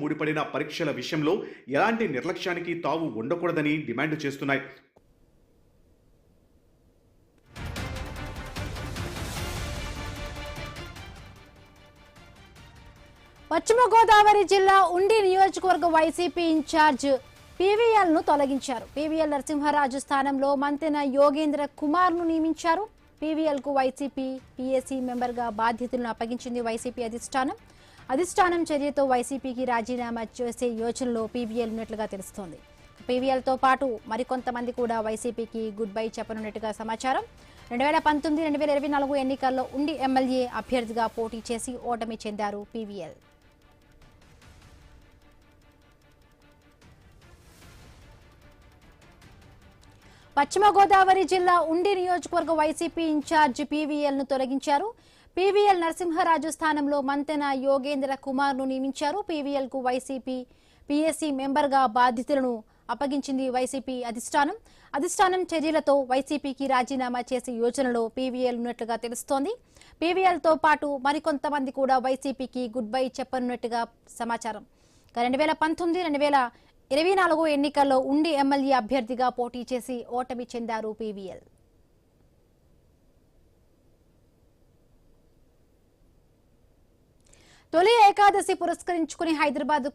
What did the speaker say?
ముడిపడిన పరీక్షల విషయంలో ఎలాంటి నిర్లక్ష్యానికి తావు ఉండకూడదని డిమాండ్ చేస్తున్నాయి. పశ్చిమ గోదావరి జిల్లా ఉండి నియోజకవర్గ వైసీపీ ఇన్ఛార్జ్ పీవీఎల్ ను తొలగించారు. పీవీఎల్ నరసింహరాజు స్థానంలో మంతెన యోగేంద్ర కుమార్ ను నియమించారు. పీవీఎల్ కు వైసీపీ పీఏసీ మెంబర్ గా బాధ్యతలను అప్పగించింది వైసీపీ అధిష్టానం చర్యతో వైసీపీకి రాజీనామా చేసే యోచనలో పీవీఎల్ ఉన్నట్లుగా తెలుస్తోంది. పీవీఎల్ తో పాటు మరికొంతమంది కూడా వైసీపీకి గుడ్ బై చెప్పనున్నట్టుగా సమాచారం. 2019-2024 ఎన్నికల్లో ఉండి ఎమ్మెల్యే అభ్యర్థిగా పోటీ చేసి ఓటమి చెందారు పీవీఎల్. పశ్చిమ గోదావరి జిల్లా ఉండి నియోజకవర్గ వైసీపీ ఇన్ఛార్జ్ పీవీఎల్ ను తొలగించారు. పీవీఎల్ నరసింహరాజు స్థానంలో మంతెన యోగేంద్ర కుమార్ ను నియమించారు. పీవీఎల్ కు వైసీపీ పీఏసీ మెంబర్ గా బాధ్యతలను అప్పగించింది వైసీపీ అధిష్టానం చర్యలతో వైసీపీకి రాజీనామా చేసే యోచనలో పీవీఎల్ ఉన్నట్లుగా తెలుస్తోంది. పీవీఎల్ తో పాటు మరికొంతమంది కూడా వైసీపీకి గుడ్ బై చెప్పనున్నట్టుగా సమాచారం. 2019-2024 ఎన్నికల్లో ఉండి ఎమ్మెల్యే అభ్యర్థిగా పోటీ చేసి ఓటమి చెందారు పీవీఎల్. తొలి ఏకాదశి పురస్కరించుకుని హైదరాబాద్